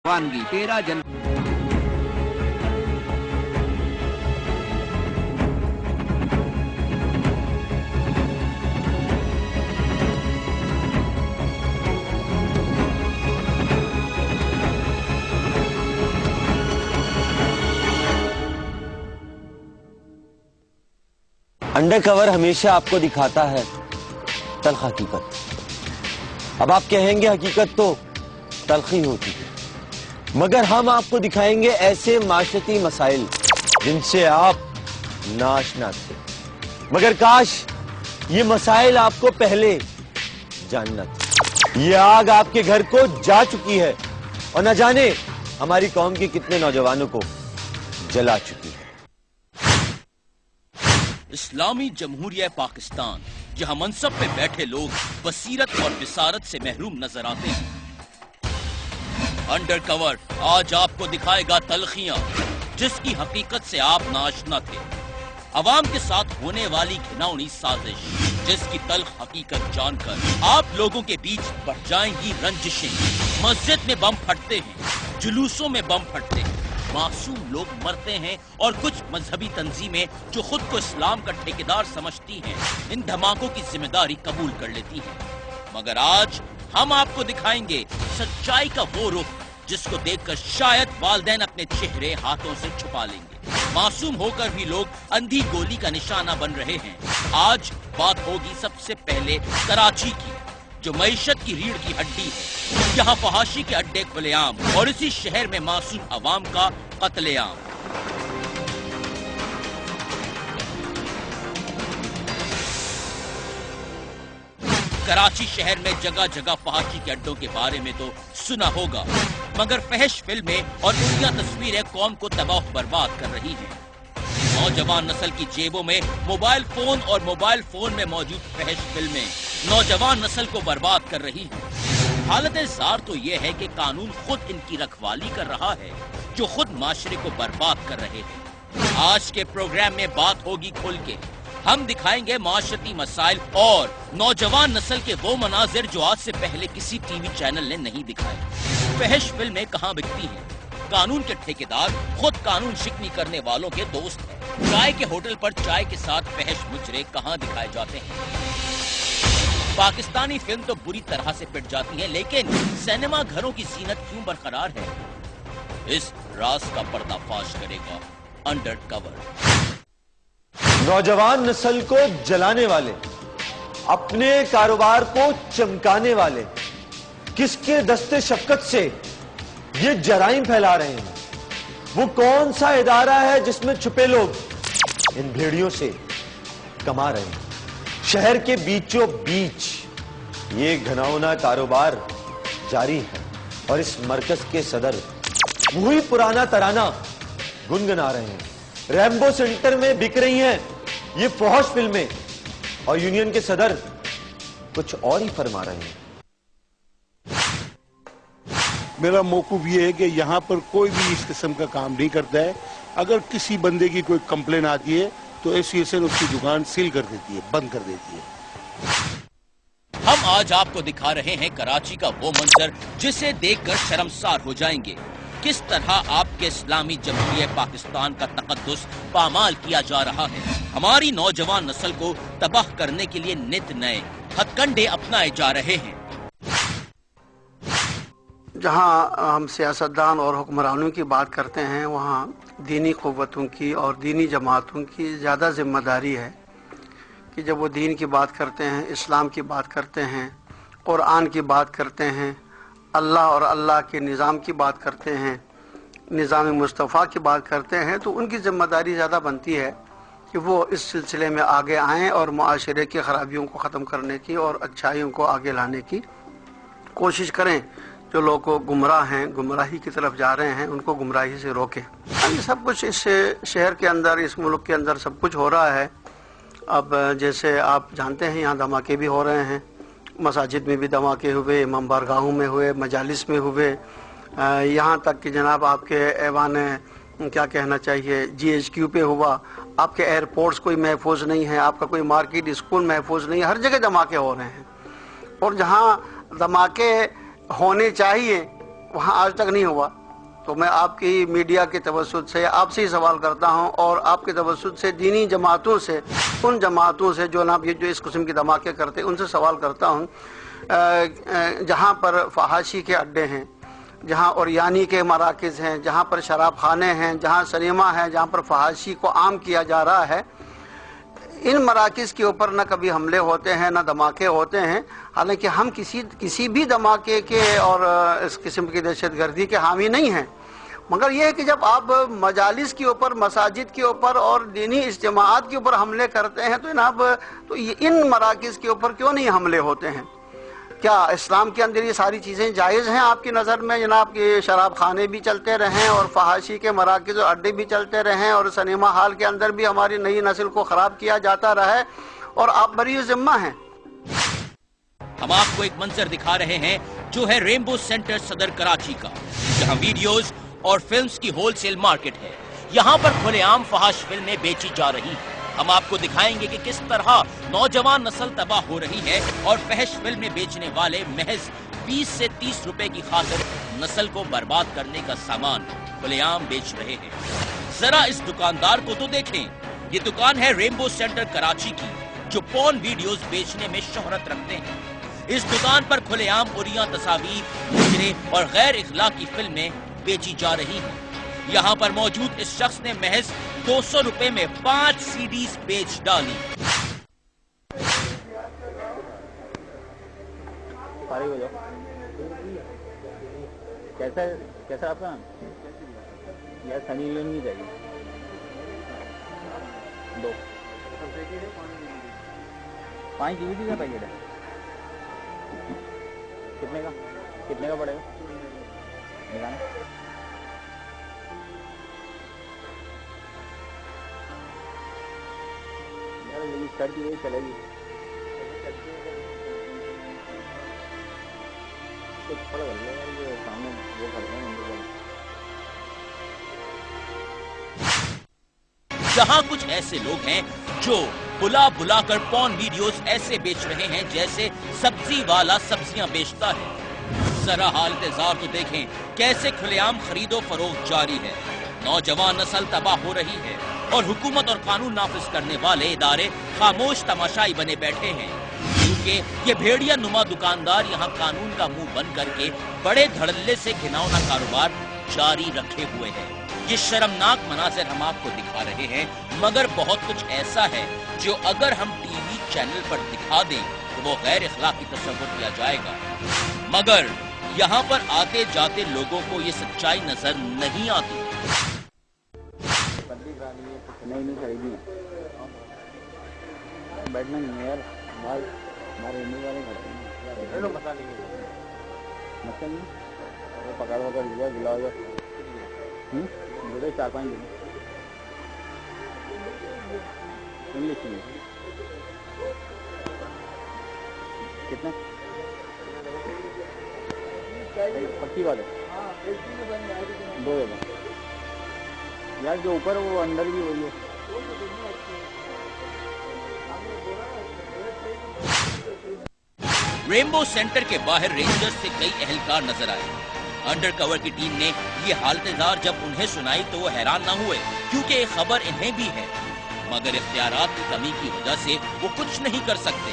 रवानगी 13 जन। Under cover हमेशा आपको दिखाता है तल्ख हकीकत। अब आप कहेंगे हकीकत तो तल्खी होती है, मगर हम आपको दिखाएंगे ऐसे माशरती मसाइल जिनसे आप नाआशना थे, मगर काश ये मसाइल आपको पहले जानना था। ये आग आपके घर को जा चुकी है और न जाने हमारी कौम के कितने नौजवानों को जला चुकी है। इस्लामी जमहूरिया पाकिस्तान, जहां मनसब पे बैठे लोग बसीरत और बिसारत से महरूम नजर आते हैं। अंडर कवर आज आपको दिखाएगा तलखियां जिसकी हकीकत से आप नाआशना थे। अवाम के साथ होने वाली घिनौनी साजिश जिसकी तल्ख हकीकत जानकर आप लोगों के बीच बढ़ जाएंगी रंजिशें। मस्जिद में बम फटते हैं, जुलूसों में बम फटते हैं, मासूम लोग मरते हैं और कुछ मजहबी तंजीमें जो खुद को इस्लाम का ठेकेदार समझती हैं इन धमाकों की जिम्मेदारी कबूल कर लेती हैं। मगर आज हम आपको दिखाएंगे सच्चाई का वो रुख जिसको देखकर शायद वालिदैन अपने चेहरे हाथों से छुपा लेंगे। मासूम होकर भी लोग अंधी गोली का निशाना बन रहे हैं। आज बात होगी सबसे पहले कराची की, जो मईशत की रीढ़ की हड्डी है। यहाँ फहाशी के अड्डे खुलेआम और इसी शहर में मासूम अवाम का कत्लेआम। कराची शहर में जगह जगह फहाशी के अड्डों के बारे में तो सुना होगा, मगर फहश फिल्में और उनकी तस्वीरें कौम को तबाह बर्बाद कर रही हैं। नौजवान नस्ल की जेबों में मोबाइल फोन और मोबाइल फोन में मौजूद फहश फिल्में नौजवान नस्ल को बर्बाद कर रही हैं। हालत ज़ार तो यह है कि कानून खुद इनकी रखवाली कर रहा है जो खुद माशरे को बर्बाद कर रहे हैं। आज के प्रोग्राम में बात होगी खुल के। हम दिखाएंगे माशरती मसाइल और नौजवान नस्ल के वो मनाजिर जो आज से पहले किसी टीवी चैनल ने नहीं दिखाए। फहश फिल्में कहाँ बिकती हैं, कानून के ठेकेदार खुद कानून शिकनी करने वालों के दोस्त हैं। चाय के होटल पर चाय के साथ फहश मुजरे कहाँ दिखाए जाते हैं। पाकिस्तानी फिल्म तो बुरी तरह से पिट जाती है, लेकिन सिनेमा घरों की जीनत क्यों बरकरार है, इस राज का पर्दाफाश करेगा अंडर कवर। नौजवान नस्ल को जलाने वाले, अपने कारोबार को चमकाने वाले किसके दस्ते शफकत से ये जराइम फैला रहे हैं? वो कौन सा इदारा है जिसमें छुपे लोग इन भेड़ियों से कमा रहे हैं? शहर के बीचों बीच ये घिनौना कारोबार जारी है और इस मरकज के सदर वही पुराना तराना गुनगुना रहे हैं। रैम्बो सेंटर में बिक रही हैं ये फौज फिल्में और यूनियन के सदर कुछ और ही फरमा रहे हैं। मेरा मौकूफ ये है कि यहाँ पर कोई भी इस किस्म का काम नहीं करता है। अगर किसी बंदे की कोई कंप्लेन आती है तो एसोसिएशन उसकी दुकान सील कर देती है, बंद कर देती है। हम आज आपको दिखा रहे हैं कराची का वो मंजर जिसे देखकर शर्मसार हो जाएंगे। किस तरह आपके इस्लामी जमहूरिया पाकिस्तान का तकद्दुस पामाल किया जा रहा है। हमारी नौजवान नस्ल को तबाह करने के लिए नित नए हथकंडे अपनाए जा रहे हैं। जहाँ हम सियासतदान और हुक्मरानों की बात करते हैं, वहाँ दीनी क़ुव्वतों की और दीनी जमातों की ज़्यादा ज़िम्मेदारी है कि जब वो दीन की बात करते हैं, इस्लाम की बात करते हैं, कुरान की बात करते हैं, अल्लाह और अल्लाह के निज़ाम की बात करते हैं, निज़ाम मुस्तफ़ा की बात करते हैं, तो उनकी ज़िम्मेदारी ज़्यादा बनती है कि वो इस सिलसिले में आगे आएँ और मुआशरे की ख़राबियों को ख़त्म करने की और अच्छाइयों को आगे लाने की कोशिश करें। जो लोग गुमराह हैं, गुमराही की तरफ जा रहे हैं, उनको गुमराही से रोकें। ये सब कुछ इस शहर के अंदर, इस मुल्क के अंदर सब कुछ हो रहा है। अब जैसे आप जानते हैं यहाँ धमाके भी हो रहे हैं, मसाजिद में भी धमाके हुए, इमाम बारगाहों में हुए, मजालिस में हुए, यहाँ तक कि जनाब आपके ऐवान क्या कहना चाहिए GHQ पे हुआ। आपके एयरपोर्ट्स कोई महफूज नहीं है, आपका कोई मार्केट स्कूल महफूज नहीं है, हर जगह धमाके हो रहे हैं। और जहाँ धमाके होने चाहिए वहाँ आज तक नहीं हुआ। तो मैं आपकी मीडिया के तवज्जुद से आपसे ही सवाल करता हूँ और आपके तवज्जुद से दीनी जमातों से, उन जमातों से जो ना ये जो इस किस्म के धमाके करते हैं, उनसे सवाल करता हूँ जहाँ पर फहाशी के अड्डे हैं, जहाँ औरियानी के मराकज़ हैं, जहाँ पर शराब खाने हैं, जहाँ सिनेमा है, जहाँ पर फहाशी को आम किया जा रहा है, इन मराकज़ के ऊपर न कभी हमले होते हैं, न धमाके होते हैं। हालांकि हम किसी भी धमाके के और इस किस्म की दहशतगर्दी के हामी नहीं हैं, मगर यह है कि जब आप मजालिस के ऊपर, मसाजिद के ऊपर और दीनी इज्तिमाआत के ऊपर हमले करते हैं तो जनाब, तो इन मराकज़ के ऊपर क्यों नहीं हमले होते हैं? क्या इस्लाम के अंदर ये सारी चीज़ें जायज़ हैं आपकी नज़र में जनाब? कि शराब खाने भी चलते रहें और फहाशी के मराकज़ और अड्डे भी चलते रहें और सिनेमा हॉल के अंदर भी हमारी नई नस्ल को ख़राब किया जाता रहे और आप बरी ज़िम्मा हैं? हम आपको एक मंजर दिखा रहे हैं जो है रेनबो सेंटर सदर कराची का, जहां वीडियोस और फिल्म्स की होलसेल मार्केट है। यहाँ पर खुलेआम फहाश फिल्में बेची जा रही हैं। हम आपको दिखाएंगे कि किस तरह नौजवान नस्ल तबाह हो रही है और फहश फिल्में बेचने वाले महज 20 से 30 रुपए की खातिर नस्ल को बर्बाद करने का सामान खुलेआम बेच रहे हैं। जरा इस दुकानदार को तो देखें। ये दुकान है रेनबो सेंटर कराची की, जो पॉर्न वीडियोस बेचने में शोहरत रखते हैं। इस दुकान पर खुलेआम उरिया तस्वीर, मुजरे और गैर इखलाकी फिल्में बेची जा रही हैं। यहाँ पर मौजूद इस शख्स ने महज 200 रुपए में 5 सीडीज बेच डाली। कैसा आपका यार? सनी लियोन नहीं चाहिए, 2 5 DVD का पैकेट है। कितने का पड़ेगा? शर्ट ये चलेगी तो थोड़ा कर लो यार, ये सामने वो करते हैं। जहां कुछ ऐसे लोग हैं जो बुला बुलाकर पॉर्न वीडियोस ऐसे बेच रहे हैं जैसे सब्जी वाला सब्जियां बेचता है। जरा हालत ज़ार तो देखें कैसे खुलेआम खरीदो फरोख्त जारी है। नौजवान नस्ल तबाह हो रही है और हुकूमत और कानून नाफिज करने वाले इदारे खामोश तमाशाई बने बैठे हैं, क्योंकि ये भेड़िया नुमा दुकानदार यहाँ कानून का मुंह बंद करके बड़े धड़ल्ले से घिनौना कारोबार जारी रखे हुए हैं। ये शर्मनाक मनाज़िर हम आपको दिखा रहे हैं, मगर बहुत कुछ ऐसा है जो अगर हम टीवी चैनल पर दिखा दें तो वो गैर इखलाकी तस्वुर किया जाएगा। मगर यहाँ पर आते जाते लोगों को ये सच्चाई नजर नहीं आती। नहीं खरीदी, बैठना नहीं है यार, बाहर रहने वाले खड़े हैं, पता नहीं वो पकड़ वकड़ दिया गिला बोले 4-5 दिन इंग्लिश में कितने पक्की बात है 2 यार, जो ऊपर वो अंदर भी वही है। रेनबो सेंटर के बाहर रेंजर्स से कई एहलकार नजर आए। अंडरकवर की टीम ने ये हालत जब उन्हें सुनाई तो वो हैरान न हुए, क्योंकि ये खबर इन्हें भी है, मगर इख्तियारात की कमी की वजह से वो कुछ नहीं कर सकते।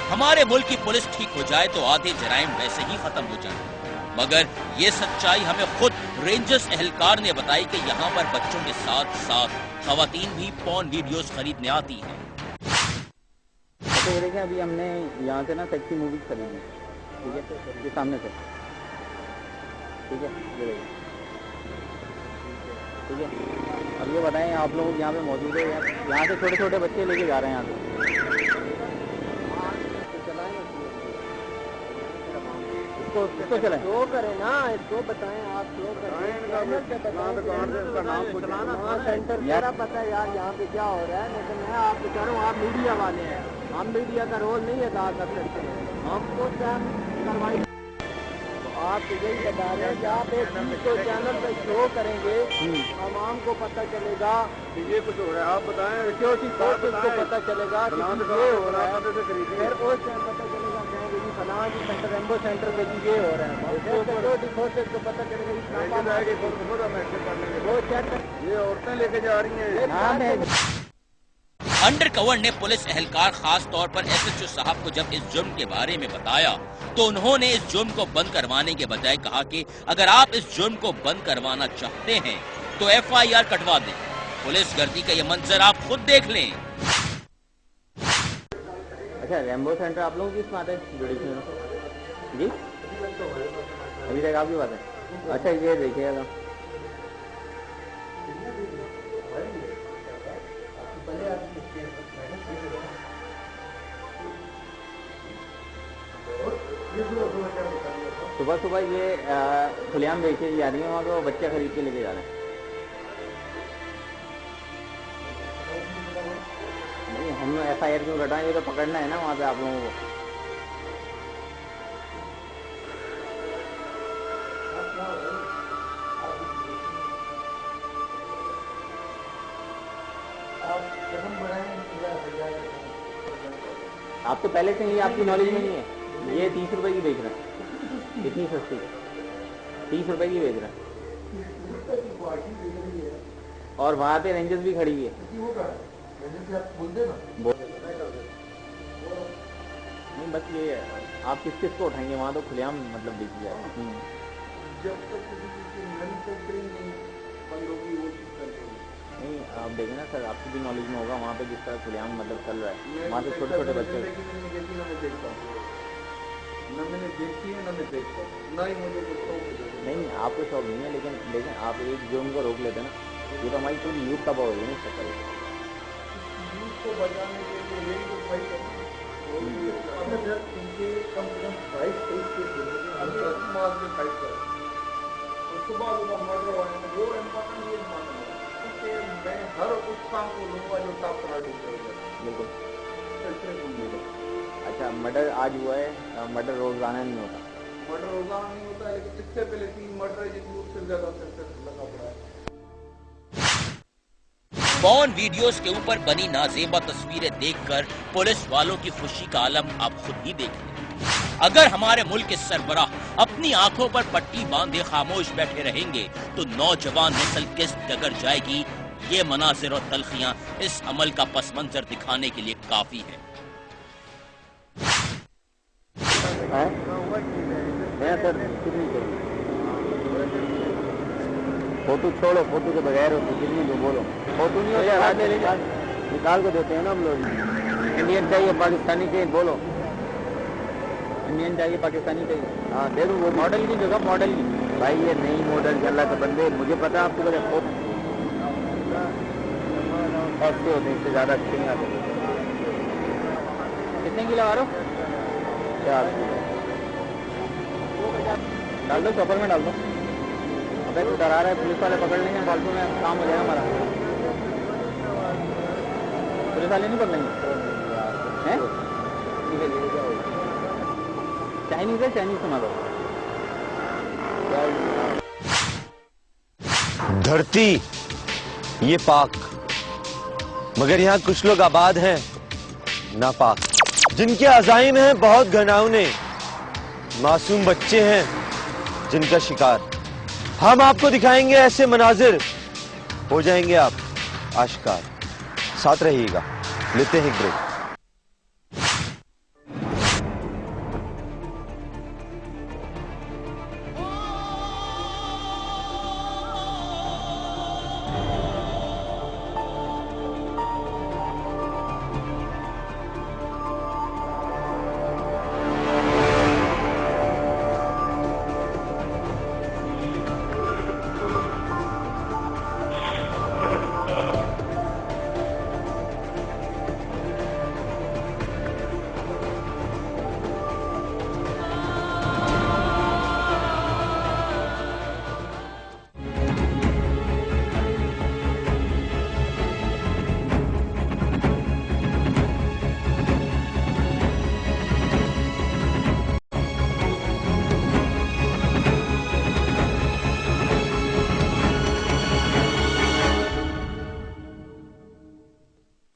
हमारे मुल्क की पुलिस ठीक हो जाए तो आधे जराइम वैसे ही खत्म हो जाए, मगर ये सच्चाई हमें खुद रेंजर्स एहलकार ने बताई कि यहाँ पर बच्चों के साथ साथ खवातीन भी पॉर्न वीडियोस खरीदने आती हैं। तो अभी हमने यहाँ से ना सेक्सी मूवीज खरीदी, ठीक है, ये सामने से, ठीक है, ठीक है। अब ये बताएं आप लोग यहाँ पे मौजूद है, यहाँ से छोटे छोटे बच्चे लेके जा रहे हैं यहाँ से, इसको चलें, शो करें ना, इसको बताएं, आप शो करें, सेंटर यार पता है यार यहाँ पे क्या हो रहा है, लेकिन मैं आपको कह रहा हूँ आप मीडिया वाले हैं, हम मीडिया का रोल नहीं अदा कर सकते, हमको कार्रवाई, तो आप यही बता रहे हैं कि आप एक चीज को चैनल पे शो करेंगे, आवाम को पता चलेगा ये कुछ हो रहा है, आप बताएं सिक्योरिटी फोर्स को पता चलेगा कि ये हो रहा है, फिर वो पता चलेगा फलां जी सेंटर रेम्बो सेंटर पे ये हो रहा है, सिक्योरिटी फोर्सेज को पता चलेगा ये औरतें लेके जा रही हैं। अंडर कवर ने पुलिस एहलकार खास तौर पर SHO साहब को जब इस जुर्म के बारे में बताया तो उन्होंने इस जुर्म को बंद करवाने के बजाय कहा कि अगर आप इस जुर्म को बंद करवाना चाहते हैं तो FIR कटवा दें। पुलिस गर्दी का ये मंजर आप खुद देख लें। अच्छा, रेम्बो सेंटर आप लोगों की किस बात है जुडिशल जी? अभी तक आपकी बात है। अच्छा, ये देखिएगा सुबह सुबह ये खुलेआम बेचे जा रही है, वहाँ पे वो बच्चे खरीद के लेके जा रहे हैं। नहीं, हम FIR क्यों कटाएं? ये तो पकड़ना है ना वहाँ पे आप लोगों को। आप तो पहले से ही आपकी नॉलेज में नहीं है। ये 30 रुपए की बेच रहे हैं, इतनी सस्ती 30 रुपए की बेच रहे हैं। और वहाँ पे रेंजर्स भी खड़ी हुई है। नहीं, बस ये है, आप किस किस को उठाएंगे? वहाँ तो खुलेआम मतलब बेची जाए। नहीं, आप देखें ना सर, आपको भी नॉलेज में होगा वहाँ पे किस तरह खुलेआम मतलब चल रहा है। वहाँ से छोटे छोटे बच्चे नहीं, आपको शौक नहीं है, लेकिन आप एक जुर्म को रोक लेते ना, ये तो हमारी पूरी यूथ तबाह हो रही है ना। इसका यूथ को बचाने के लिए यही तो फाइट है। कम से कम 22-23 फाइट कर उसके बाद मर्डर होने में वो इम्पोर्टेंट ये माना है कि मैं हर उस काम को लूँगा जो टॉप प्रायोरिटी है। बिल्कुल। अच्छा, मर्डर आज हुआ है, मर्डर रोजाना नहीं होता। मर्डर रोजाना नहीं होता है, लेकिन इससे पहले 3 मर्डर जिसमें उससे ज्यादा सेंसर लगा पड़ा है। पॉर्न वीडियोस के ऊपर बनी नाजेबा तस्वीरें देखकर पुलिस वालों की खुशी का आलम आप खुद ही देख लें। अगर हमारे मुल्क के सरबराह अपनी आंखों पर पट्टी बांधे खामोश बैठे रहेंगे तो नौजवान नस्ल किस डगर जाएगी। ये मनाजिर और तलखियां इस अमल का पस मंजर दिखाने के लिए काफी है। फोटो छोड़ो, फोटो के बगैर होती कितनी जो बोलो, फोटो नहीं हो जाए निकाल को देते हैं ना हम लोग। इंडियन चाहिए, पाकिस्तानी चाहिए, बोलो इंडियन चाहिए, पाकिस्तानी चाहिए। हाँ दे दो। वो मॉडल की जगह मॉडल की भाई, ये नई मॉडल अल्लाह के बंदे, मुझे पता है आपको ऐसे होते हैं, इससे ज़्यादा अच्छे नहीं आते। कितने की लगा रहे हो? 4 डाल दो, चॉपर में डाल दो। अबे तू डरा रहा है, पुलिस वाले पकड़ लेंगे, फालतू में काम हो जाएगा हमारा। पुलिस वाले नहीं पकड़ेंगे हैं? चाइनीज है, चाइनीज सुना दो। धरती ये पाक, मगर यहाँ कुछ लोग आबाद हैं नापाक, जिनके अज़ाइम हैं बहुत घिनौने, मासूम बच्चे हैं जिनका शिकार। हम आपको दिखाएंगे ऐसे मनाजिर, हो जाएंगे आप आशिकार। साथ रहिएगा, लेते हैं एक ब्रेक।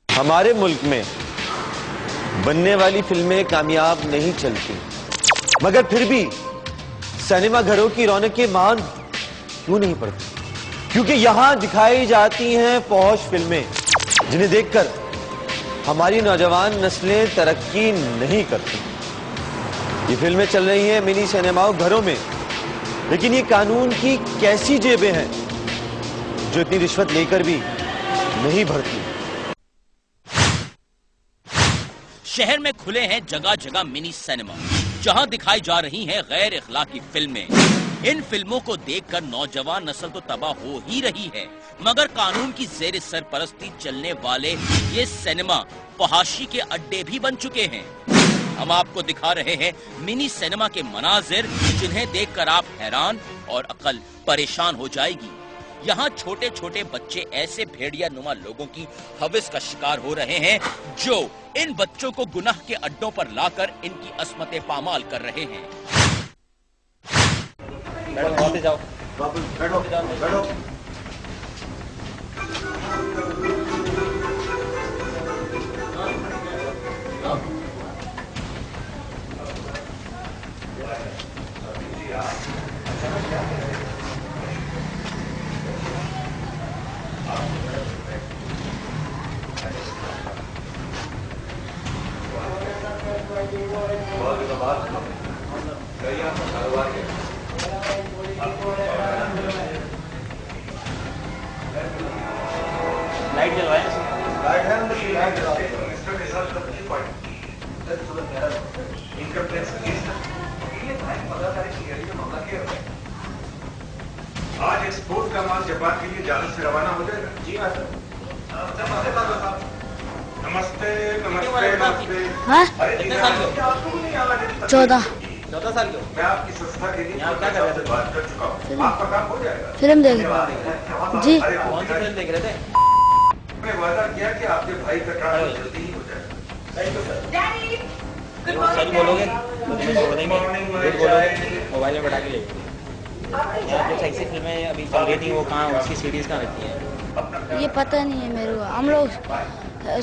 हमारे मुल्क में बनने वाली फिल्में कामयाब नहीं चलती, मगर फिर भी सिनेमा घरों की रौनकें मान क्यों नहीं पड़ती? क्योंकि यहां दिखाई जाती हैं फौज फिल्में, जिन्हें देखकर हमारी नौजवान नस्लें तरक्की नहीं करती। ये फिल्में चल रही हैं मिनी सिनेमाओं घरों में, लेकिन ये कानून की कैसी जेबें हैं जो इतनी रिश्वत लेकर भी नहीं भरती? शहर में खुले हैं जगह जगह मिनी सिनेमा, जहां दिखाई जा रही हैं गैर इखलाकी फिल्में। इन फिल्मों को देखकर नौजवान नस्ल तो तबाह हो ही रही है, मगर कानून की जेर सरपरस्ती चलने वाले ये सिनेमा फहाशी के अड्डे भी बन चुके हैं। हम आपको दिखा रहे हैं मिनी सिनेमा के मनाजिर, जिन्हें देखकर आप हैरान और अकल परेशान हो जाएगी। यहाँ छोटे छोटे बच्चे ऐसे भेड़िया नुमा लोगों की हवस का शिकार हो रहे हैं, जो इन बच्चों को गुनाह के अड्डों पर लाकर इनकी असमतें पामाल कर रहे हैं। जाओ, बैठो, बैठो। लाइट जलवाएं, लाइट है अंदर की, लाइट जलाते हैं। इसका हिसाब सब की पॉइंट इनकम टैक्स केस ये भाई पदाधारी की गली में मामला क्या है? आज एक्सपोर्ट का माल जापान के लिए जहाज से रवाना हो जाएगा। जी हाँ सर। नमस्ते नमस्ते नमस्ते। हाँ? कितने साल के हो? 14 साल के हो? मैं आपकी संस्था के लिए यहाँ क्या कर रहे थे? बात कर चुका हूँ। आपका काम हो जाएगा। फिल्म देख रहे जी। कौन सी फिल्म देख रहे थे? मैंने वादा किया कि आपके भाई का ट्रांसफर जल्दी ही हो जाएगा। Thank you sir. सच बोलोगे तो तुम्हें छोड़ देंगे, झूठ बोलोगे मोबाइल में बैठा के ले जाएंगे। यहाँ जो ऐसी फिल्में अभी चल रही थी वो कहाँ, उसकी सीरीज कहाँ रहती है? ये पता नहीं है मेरे को। हम लोग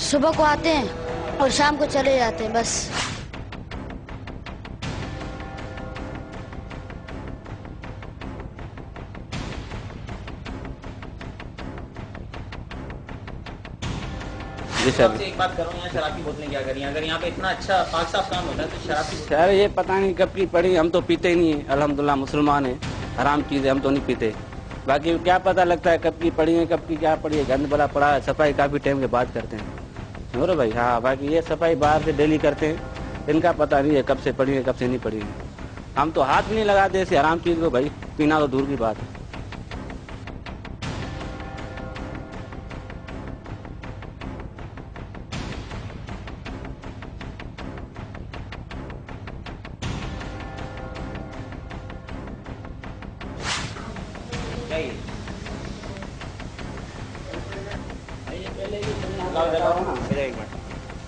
सुबह को आते हैं और शाम को चले जाते हैं बस। जी सर, एक बात करो, यहाँ शराब की बोतलें क्या करिए? अगर यहाँ पे इतना अच्छा पाक साफ काम होता है तो शराब की सर ये पता नहीं कब की पड़ी, हम तो पीते ही नहीं है। अल्हम्दुलिल्लाह मुसलमान है, हराम चीज़ है, हम तो नहीं पीते। बाकी क्या पता लगता है कब की पड़ी है, कब की क्या पड़ी है। गंद भला पड़ा है, सफाई काफ़ी टाइम के बाद करते हैं। हो रहा भाई? हाँ, बाकी ये सफाई बाहर से डेली करते हैं, इनका पता नहीं है कब से पड़ी है कब से नहीं पड़ी है। हम तो हाथ भी नहीं लगाते ऐसे हराम चीज़ को भाई, पीना तो दूर की बात है।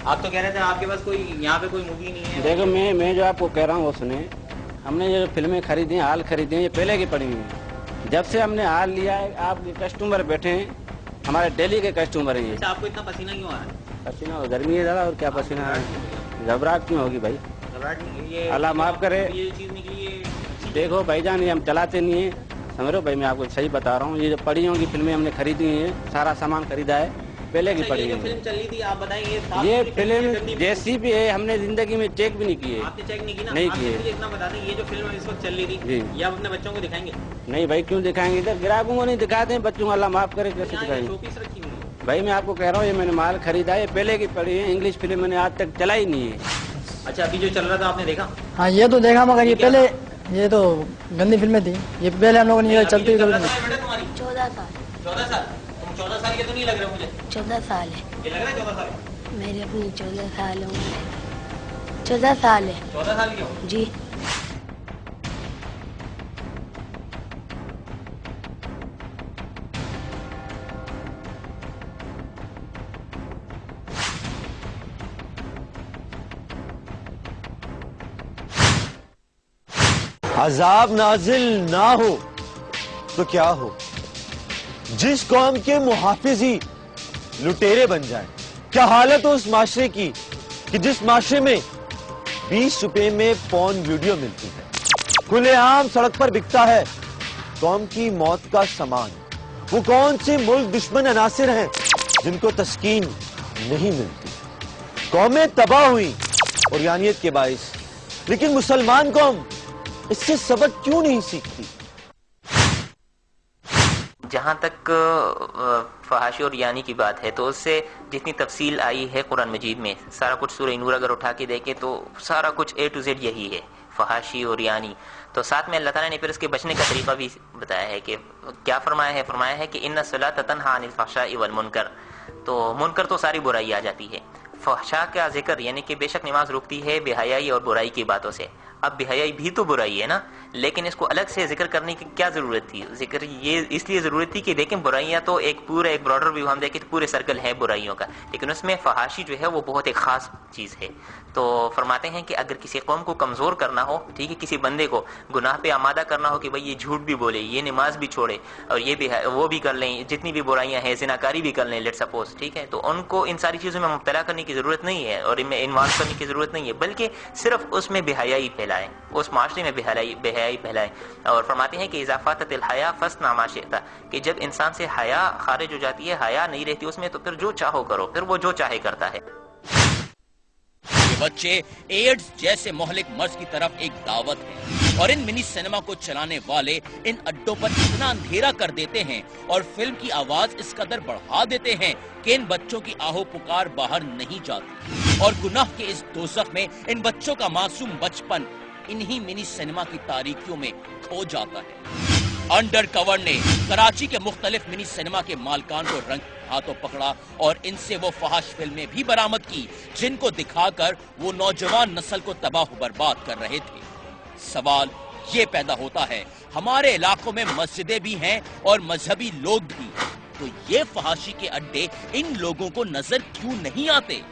आप तो कह रहे थे आपके पास कोई यहाँ पे कोई मूवी नहीं है। देखो मैं जो आपको कह रहा हूँ वो सुने। हमने जो फिल्में खरीदी हैं, हाल खरीदे हैं, ये पहले की पड़ी हुई हैं। जब से हमने हाल लिया है, आप कस्टमर बैठे हैं, हमारे डेली के कस्टमर हैं ये। अच्छा, आपको इतना पसीना क्यों आ रहा है? पसीना गर्मी है ज़्यादा, और क्या पसीना है? घबराहट क्यों होगी भाई? घबराहट नहीं, अल्लाह माफ करे। ये चीज़ निकली है। देखो भाईजान, ये हम चलाते नहीं है, समझ रहे हो भाई? मैं आपको सही बता रहा हूँ, ये जो पड़ी होंगी फिल्में हमने खरीदी हुई हैं, सारा सामान खरीदा है, पहले की पड़ी है। फिल्म चल रही थी, आप बताइए ये फिल्म जैसी भी है, हमने जिंदगी में चेक भी नहीं किए। आपने चेक नहीं की ना? नहीं आप किए। मुझे इतना बता दें, ये जो फिल्म इस वक्त चल रही थी, जी, ये आप अपने बच्चों को दिखाएंगे? नहीं भाई, क्यों दिखाएंगे? इधर ग्राहकों को नहीं दिखाते हैं, बच्चों को अल्लाह माफ करे कैसे दिखाएंगे? शोपीस रखी हुई है भाई मैं आपको कह रहा हूँ, ये मैंने माल खरीदा है, पहले की पड़ी है। इंग्लिश फिल्म मैंने आज तक चला ही नहीं है। अच्छा, अभी जो चल रहा था आपने देखा? हाँ ये तो देखा, मगर ये पहले ये तो गंदी फिल्में थी, ये पहले हम लोगों ने ये चलती हुई। 14 साल। 14 साल? तुम 14 साल के तो नहीं लग रहे मुझे। 14 साल है। ये लग रहा है 14 साल? मेरी अपनी 14 साल उम्र। 14 साल है। 14 साल की हो? जी। अजाब नाजिल ना हो तो क्या हो? जिस कौम के मुहाफिज ही लुटेरे बन जाए, क्या हालत हो उस माशरे की कि जिस माशरे में 20 रुपए में पॉर्न वीडियो मिलती है, खुलेआम सड़क पर बिकता है कौम की मौत का सामान। वो कौन से मुल्क दुश्मन अनासिर हैं जिनको तस्कीन नहीं मिलती? कौमें तबाह हुई उर्यानियत के बाइस, लेकिन मुसलमान कौम इससे सबक क्यों नहीं सीखती? जहाँ तक फहाशी और यानी की बात है तो उससे जितनी तफसील आई है कुरान मजीद में, सारा कुछ सूरह नूर अगर उठा के देखें तो सारा कुछ A to Z यही है, फहाशी और यानी। तो साथ में अल्लाह ताला ने फिर उसके बचने का तरीका भी बताया है कि क्या फरमाया है कि इन्ना सलात तन्हा अनिल फहशाई वल मुनकर। तो मुनकर तो सारी बुराई आ जाती है, फहशा का जिक्र यानी कि बेशक नमाज रोकती है बेहयाई और बुराई की बातों से। अब बेहयाई भी तो बुराई है ना, लेकिन इसको अलग से जिक्र करने की क्या जरूरत थी? जिक्र ये इसलिए जरूरत थी कि देखें बुराइयां तो एक ब्रॉडर व्यू हम देखें तो पूरे सर्कल है बुराइयों का, लेकिन उसमें फहाशी जो है वो बहुत एक खास चीज है। तो फरमाते हैं कि अगर किसी कौम को कमजोर करना हो, ठीक है, किसी बंदे को गुनाह पे आमादा करना हो कि भाई ये झूठ भी बोले, ये नमाज भी छोड़े और ये भी वो भी कर लें, जितनी भी बुराइयां हैं, जिनाकारी भी कर लें, लेट सपोज, ठीक है, तो उनको इन सारी चीजों में मुब्तला करने की जरूरत नहीं है और इनमें इन्वॉल्व करने की जरूरत नहीं है, बल्कि सिर्फ उसमें बेहयाई फैलाएं, उस माशरे में बेहयाई फैलाएं। और फरमाते हैं कि इजाफातिल हया फस्ना मा शिता, कि जब इंसान से हया खारिज हो जाती है, हया नहीं रहती उसमें, तो फिर जो चाहो करो, फिर वो जो चाहे करता है। ये बच्चे एड्स जैसे मोहलिक मर्ज की तरफ एक दावत है और इन मिनी सिनेमा को चलाने वाले इन अड्डों पर इतना अंधेरा कर देते हैं और फिल्म की आवाज इस कदर बढ़ा देते हैं कि इन बच्चों की आहो पुकार बाहर नहीं जाती और गुनाह के इस दोज़ख में इन बच्चों का मासूम बचपन इन्हीं मिनी सिनेमा की तारीकियों में खो जाता है। अंडर कवर ने कराची के मुख्तलिफ मिनी सिनेमा के मालकान को रंग हाथों पकड़ा और इनसे वो फहाश फिल्में भी बरामद की जिनको दिखाकर वो नौजवान नस्ल को तबाह बर्बाद कर रहे थे। सवाल ये पैदा होता है, हमारे इलाकों में मस्जिदें भी हैं और मजहबी लोग भी, तो ये फहाशी के अड्डे इन लोगों को नजर क्यों नहीं आते?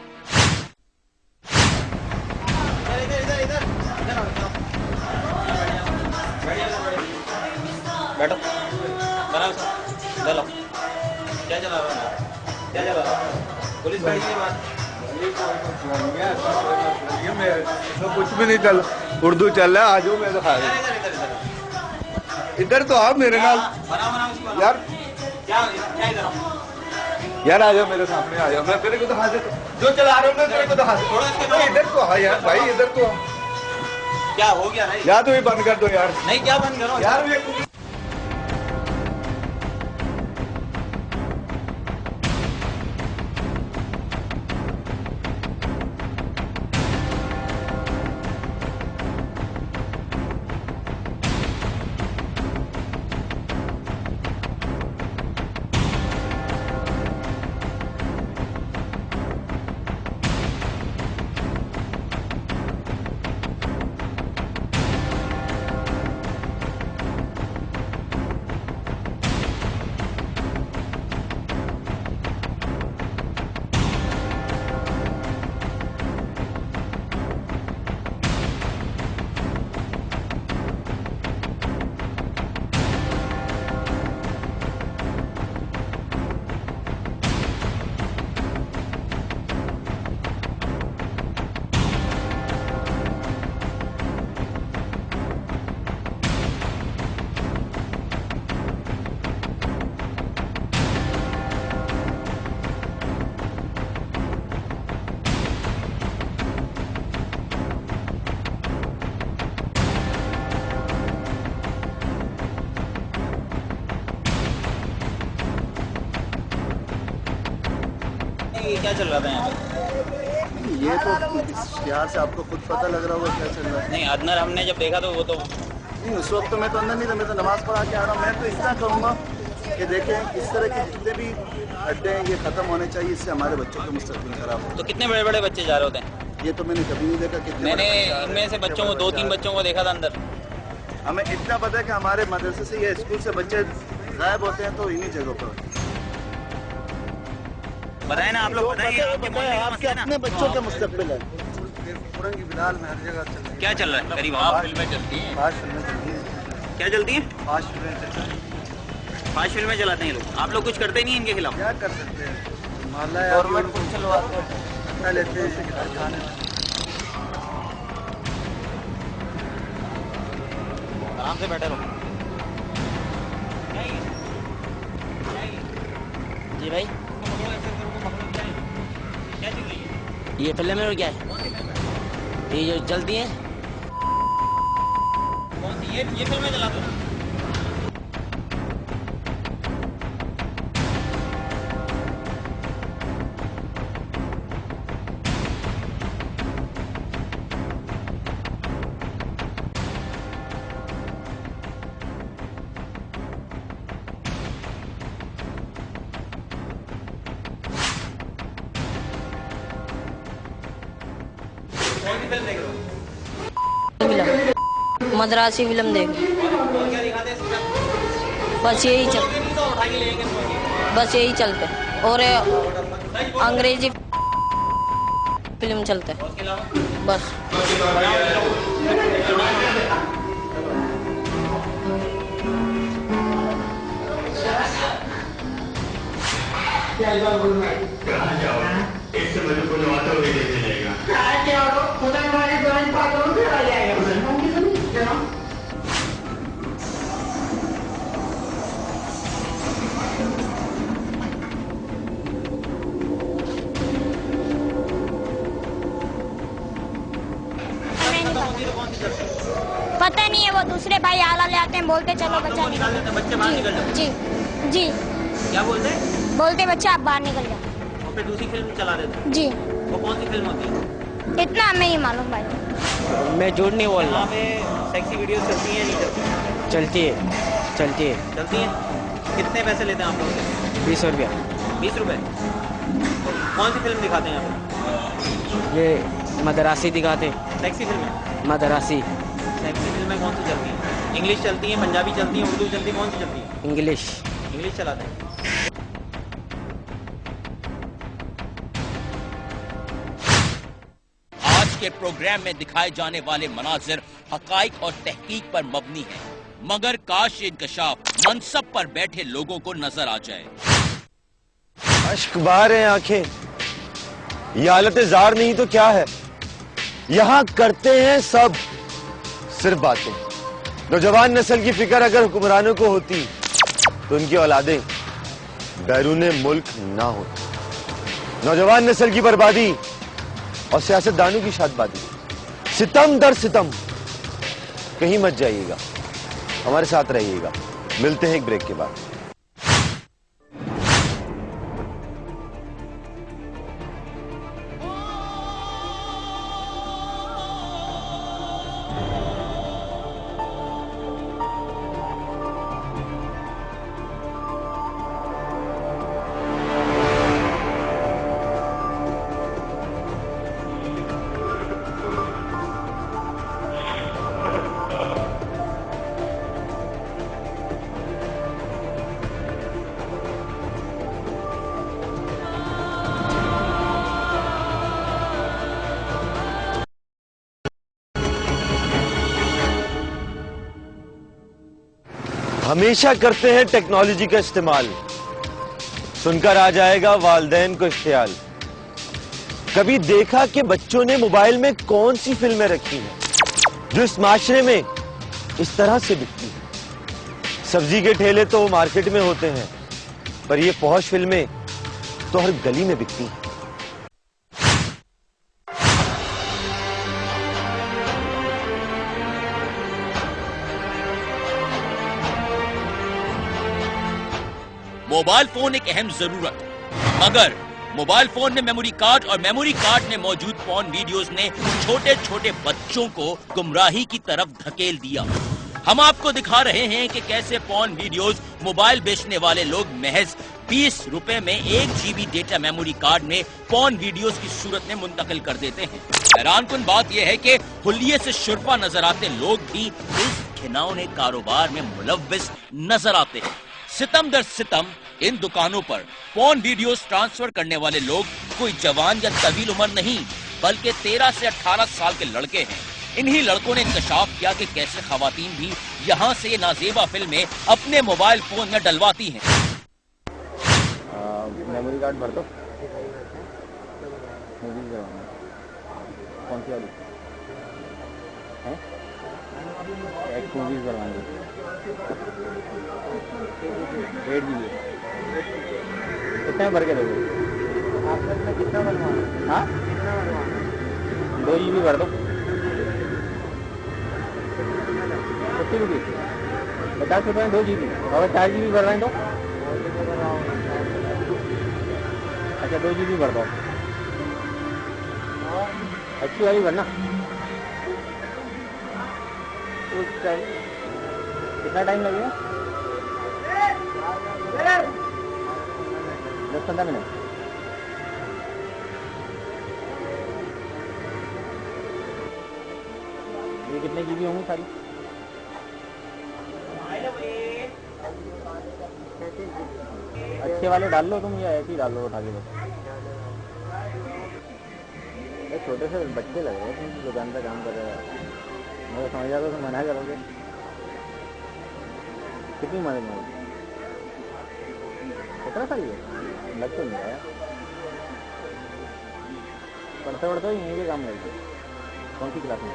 बैठो, चलो, क्या चला रहा है? पुलिस भाई की बात तो कुछ भी नहीं चल, उर्दू चल रहा है, आजू मैं दिखा रहा इधर तो आप मेरे नाल यार, यार आ जाओ मेरे सामने, आ जाओ, मैं तेरे को दिखा देता हूँ जो चला रहा हूँ, मैं तेरे को दिखा देता हूँ। इधर तो आ यार भाई, इधर तो क्या हो गया? यार तो ये बंद कर दो यार। नहीं, क्या बंद करो यार? क्या चल रहा था यहाँ पे? ये तो इश्तिहार से आपको खुद पता लग रहा होगा क्या चल रहा है। नहीं, अंदर हमने जब देखा तो वो तो नहीं, उस वक्त तो मैं तो अंदर नहीं था, मैं तो नमाज पढ़ा के आ रहा हूँ। मैं तो इतना कहूँगा कि देखें इस तरह के जितने भी अड्डे हैं ये खत्म होने चाहिए, इससे हमारे बच्चों का मुस्तकबिल खराब हो। तो कितने बड़े बड़े बच्चे जा रहे होते हैं? ये तो मैंने कभी नहीं देखा। कितने मैंने इनमें से बच्चों को 2-3 बच्चों को देखा था अंदर। हमें इतना पता है कि हमारे मदरसे से या स्कूल से बच्चे गायब होते हैं तो इन्हीं जगहों पर। बताए ना आप लोग, बताइए आपके अपने बच्चों का मुस्तकबिल है। फुरंगी बिलाल में हर जगह चल रही है। क्या चल रहा है? करीब फिल्में चलती हैं। फास्ट फिल्में चलती हैं। क्या चलती हैं? फास्ट फिल्में चलती हैं। फास्ट फिल्में चलाते हैं लोग। आप लोग कुछ करते नहीं इनके खिलाफ? क्या कर सकते हैं, गवर्नमेंट कुछ चलवाते हैं, लेते हैं। आराम से बैठे रहो। जी भाई, क्या चल रही है? ये फिल्म में क्या है? ये जो चलती है कौन सी? ये फिल्में चला दो। कौन सी फिल्म देख रहे हो? मद्रासी फिल्म देख। और क्या दिखाते हैं इसमें? बस यही चल नहीं तो उठा के ले जाएंगे। बस यही चलते और अंग्रेजी फिल्म चलते और उसके अलावा बस। पता नहीं है, वो दूसरे भाई आला ले आते हैं, बोलते चलो बच्चा निकल जाते हैं, बच्चे बाहर निकल जाते हैं। जी जी क्या बोलते हैं? बोलते बच्चा आप बाहर निकल जाओ और फिर दूसरी फिल्म चला देते हैं। जी। वो कौन सी फिल्म होती है? इतना हमें ही मालूम भाई। मैं झूठ नहीं बोल वहाँ रहा। पे सेक्सी वीडियोस चलती हैं नहीं चलती? चलती है, चलती है। चलती हैं। कितने पैसे लेते हैं आप लोग से? 20 रुपया। 20 रुपए। कौन सी फिल्म दिखाते हैं आप? ये मद्रासी दिखाते। सेक्सी फिल्में? मद्रासी। सेक्सी फिल्में कौन सी चलती हैं? इंग्लिश चलती हैं, पंजाबी चलती हैं, उर्दू चलती है, कौन सी चलती है? इंग्लिश। इंग्लिश चलाते हैं। आज के प्रोग्राम में दिखाए जाने वाले मनाजिर हकाइक और तहकीक पर मबनी है, मगर काश ये इंकशाफ मनसब पर बैठे लोगों को नजर आ जाए। अश्क बहा रहे हैं आंखें, ये हालत जार नहीं तो क्या है। यहां करते हैं सब सिर्फ बातें। नौजवान नस्ल की फिक्र अगर हुक्मरानों को होती तो उनकी औलादें बैरूने मुल्क ना होती। नौजवान नस्ल की बर्बादी और सियासतदानों की शादबादी, सितम दर सितम। कहीं मत जाइएगा, हमारे साथ रहिएगा। मिलते हैं एक ब्रेक के बाद। हमेशा करते हैं टेक्नोलॉजी का इस्तेमाल, सुनकर आ जाएगा वालिदैन को ख्याल। कभी देखा कि बच्चों ने मोबाइल में कौन सी फिल्में रखी हैं जो इस माशरे में इस तरह से बिकती हैं। सब्जी के ठेले तो मार्केट में होते हैं, पर ये पौश फिल्में तो हर गली में बिकती हैं। मोबाइल फोन एक अहम जरूरत है, मगर मोबाइल फोन में मेमोरी कार्ड और मेमोरी कार्ड में मौजूद पॉर्न वीडियोस ने छोटे छोटे बच्चों को गुमराही की तरफ धकेल दिया। हम आपको दिखा रहे हैं कि कैसे पॉर्न वीडियोस मोबाइल बेचने वाले लोग महज 20 रुपए में 1 GB डेटा मेमोरी कार्ड में पॉर्न वीडियोस की सूरत में मुंतकिल कर देते हैं। हैरानकुन बात यह है कि हुलिये से शुरफा नजर आते लोग भी इस घिनौने कारोबार में मुलव्विस नजर आते हैं। सितम दर सितम इन दुकानों पर पॉर्न वीडियोस ट्रांसफर करने वाले लोग कोई जवान या तवील उम्र नहीं, बल्कि 13 से 18 साल के लड़के हैं। इन्हीं लड़कों ने इंकशाफ किया कि कैसे खवातीन भी यहाँ से ये नाजेबा फिल्में अपने मोबाइल फोन में डलवाती हैं। मेमोरी कार्ड भर दो। कौन सी वाली है? एक मूवीज बनवाएंगे 1.5 GB कितने भर के दोगे? आपने कितना बनवाना? हाँ कितना बनवाना? 2 GB भर दो 50 रुपीज़ 50 रुपये में 2 GB और 4 GB भर रहे हैं तो अच्छा 2 GB भर दो अच्छी वाली भरना। कितना टाइम लगेगा? 10-15 मिनट। ये कितने GB होंगी सारी? अच्छे वाले डाल लो तुम या ऐसे ही डाल लो उठा के बस। छोटे से बच्चे लगे हैं तुम दुकान पे काम कर रहे हो। मैं समझ जाता तो मना करोगे। कितनी उम्र है? कितना साल है? बच्चे नहीं है पढ़ते पढ़ते ही यहीं पे काम करते। कौन सी क्लास में?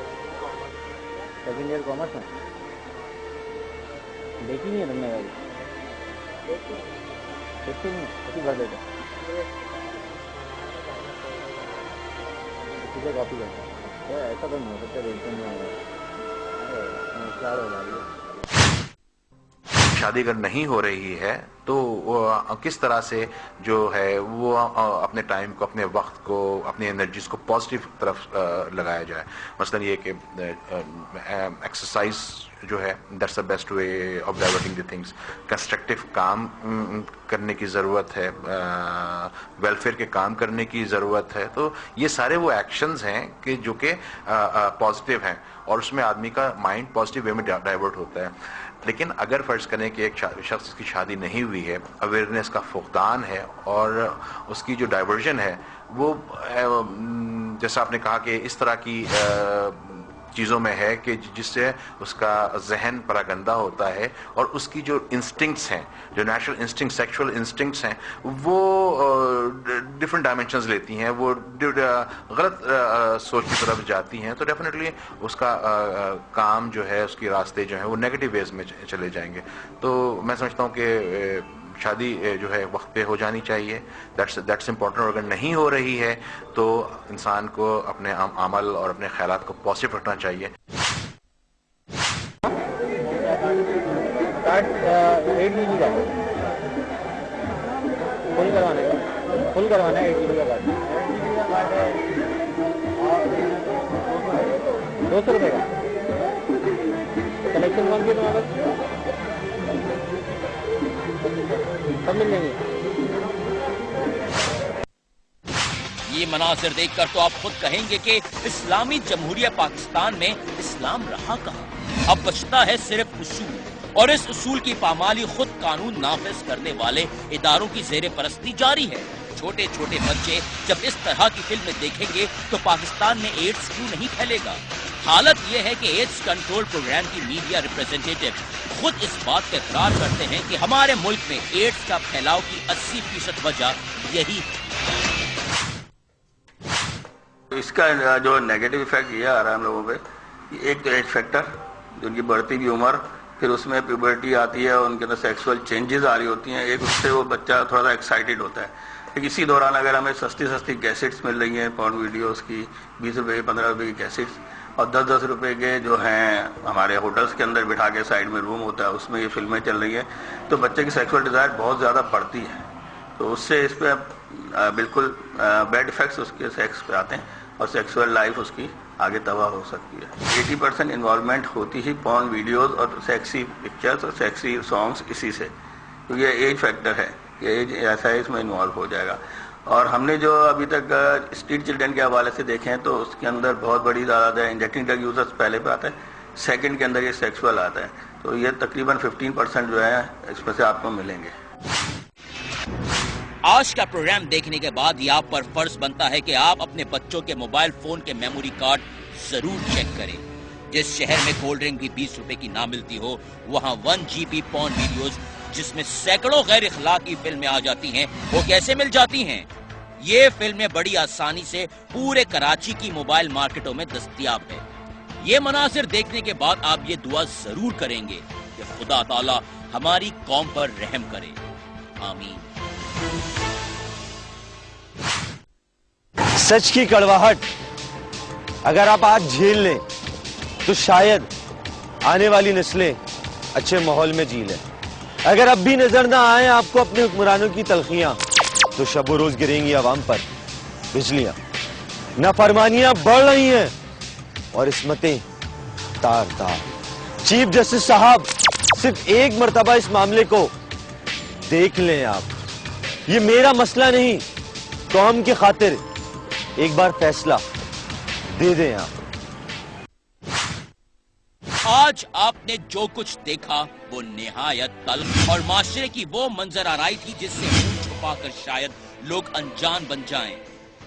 सेकेंड ईयर कॉमर्स में। देखी नहीं है तुमने गाड़ी? देखती नहीं ऐसी भर देते सीधे कॉपी करते। ऐसा तो नहीं हो सकता। देखते नहीं शादी अगर नहीं हो रही है तो किस तरह से जो है वो अपने टाइम को, अपने वक्त को, अपनी एनर्जीज को पॉजिटिव तरफ लगाया जाए। मसलन ये कि एक्सरसाइज जो है that's the best way of diverting the things. Constructive काम करने की ज़रूरत है, वेलफेयर के काम करने की ज़रूरत है। तो ये सारे वो एक्शंस हैं कि जो कि पॉजिटिव हैं और उसमें आदमी का माइंड पॉजिटिव वे में डाइवर्ट होता है। लेकिन अगर फर्ज करें कि एक शख्स की शादी नहीं हुई है, अवेयरनेस का फुकदान है और उसकी जो डाइवर्जन है वो जैसा आपने कहा कि इस तरह की चीज़ों में है कि जिससे उसका जहन परागंदा होता है और उसकी जो इंस्टिंक्ट्स हैं, जो नेचुरल इंस्टिंक्ट, सेक्सुअल इंस्टिंक्ट्स हैं, वो डिफरेंट डायमेंशंस लेती हैं, वो गलत सोच की तरफ जाती हैं। तो डेफिनेटली उसका काम जो है, उसके रास्ते जो हैं वो नेगेटिव वेज में चले जाएंगे। तो मैं समझता हूँ कि शादी जो है वक्त पे हो जानी चाहिए। That's important. और अगर नहीं हो रही है तो इंसान को अपने अमल और अपने ख्यालात को पॉजिटिव रखना चाहिए। फुल करवाना है 8 GB का कार्ड। 200 रुपये का कलेक्शन कौन सी तुम्हारे सब मिल जाएंगे। ये मनासिर देखकर तो आप खुद कहेंगे कि इस्लामी जमहूरिया पाकिस्तान में इस्लाम रहा कहाँ। अब बचता है सिर्फ उसूल, और इस उसूल की पामाली खुद कानून नाफिज करने वाले इदारों की ज़ेरे परस्ती जारी है। छोटे छोटे बच्चे जब इस तरह की फिल्में देखेंगे तो पाकिस्तान में एड्स क्यों नहीं फैलेगा। हालत यह है कि एड्स कंट्रोल प्रोग्राम की मीडिया रिप्रेजेंटेटिव खुद इस बात का इकरार करते हैं कि हमारे मुल्क में एड्स का फैलाव की 80% वजह यही है। इसका जो नेगेटिव इफेक्ट ये आ रहा है हम लोगों पे, एक तो एज फैक्टर, जो उनकी बढ़ती हुई उम्र, फिर उसमें प्यूबर्टी आती है और उनके अंदर सेक्सुअल चेंजेस आ रही होती हैं। एक उससे वो बच्चा थोड़ा सा एक्साइटेड होता है। इसी दौरान अगर हमें सस्ती सस्ती कैसेट्स मिल रही हैं पॉर्न वीडियोस की, 20 रुपये 15 रुपये की कैसेट्स, और 10-10 रुपये के जो हैं हमारे होटल्स के अंदर बिठा के साइड में रूम होता है उसमें ये फिल्में चल रही हैं, तो बच्चे की सेक्सुअल डिज़ायर बहुत ज़्यादा बढ़ती है। तो उससे इस पर बिल्कुल बैड इफेक्ट्स उसके सेक्स पे आते हैं और सेक्सुअल लाइफ उसकी आगे तबाह हो सकती है। 80% इन्वॉल्वमेंट होती ही पॉर्न वीडियोस और सेक्सी पिक्चर्स और सेक्सी सॉन्ग्स इसी से। तो ये एज फैक्टर है, ये एज ऐसा है, इसमें इन्वॉल्व हो जाएगा। और हमने जो अभी तक स्ट्रीट चिल्ड्रन के हवाले से देखे हैं तो उसके अंदर बहुत बड़ी तादाद है। इंजेक्टिंग ड्रग यूजर्स पहले पे आता है, सेकंड के अंदर ये सेक्सुअल आता है। तो ये तकरीबन 15% जो है इसमें से आपको मिलेंगे। आज का प्रोग्राम देखने के बाद ये आप पर फर्ज बनता है कि आप अपने बच्चों के मोबाइल फोन के मेमोरी कार्ड जरूर चेक करें। जिस शहर में कोल्ड ड्रिंक भी 20 रुपए की ना मिलती हो, वहाँ 1 GB पॉर्न वीडियोस जिसमें सैकड़ों गैर इखलाकी फिल्में आ जाती हैं, वो कैसे मिल जाती हैं? ये फिल्में बड़ी आसानी से पूरे कराची की मोबाइल मार्केटों में दस्तयाब है। ये मनासिर देखने के बाद आप ये दुआ जरूर करेंगे कि खुदा ताला हमारी कौम पर रहम करे। आमीन। सच की कड़वाहट अगर आप आज झेल लें तो शायद आने वाली नस्लें अच्छे माहौल में जी लें। अगर अब भी नजर ना आए आपको अपने हुक्मरानों की तलखियां, तो शब रोज गिरेंगी आवाम पर बिजलियां। नाफरमानियां बढ़ रही हैं और इस्मतें तार तार। चीफ जस्टिस साहब, सिर्फ एक मर्तबा इस मामले को देख लें आप। ये मेरा मसला नहीं, कौम की खातिर एक बार फैसला दे दें आप। आज आपने जो कुछ देखा वो निहायत तल्ख और माशरे की वो मंजर आराई थी जिससे मुंह छुपाकर शायद लोग अनजान बन जाएं।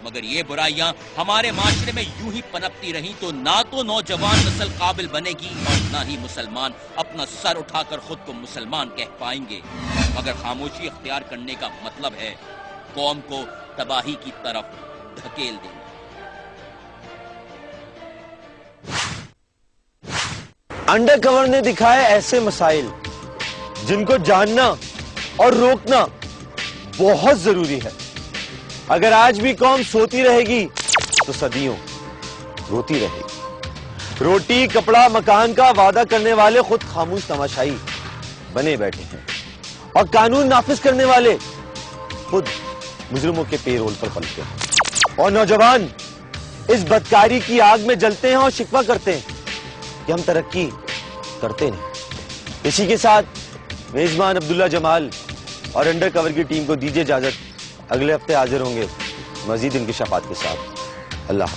मगर ये बुराइयां हमारे माशरे में यूं ही पनपती रहीं तो ना तो नौजवान नस्ल काबिल बनेगी और ना ही मुसलमान अपना सर उठाकर खुद को मुसलमान कह पाएंगे। मगर खामोशी इख्तियार करने का मतलब है कौम को तबाही की तरफ धकेल देना। अंडरकवर ने दिखाए ऐसे मसाइल जिनको जानना और रोकना बहुत जरूरी है। अगर आज भी कौम सोती रहेगी तो सदियों रोती रहेगी। रोटी कपड़ा मकान का वादा करने वाले खुद खामोश तमाशाई बने बैठे हैं और कानून नाफिज करने वाले खुद मुजरिमों के पेरोल पर पलते हैं। और नौजवान इस बदकारी की आग में जलते हैं और शिकवा करते हैं कि हम तरक्की करते नहीं। इसी के साथ मेजबान अब्दुल्ला जमाल और अंडरकवर की टीम को दीजिए इजाजत। अगले हफ्ते हाजिर होंगे मजीद इंकिशाफात के साथ। अल्लाह।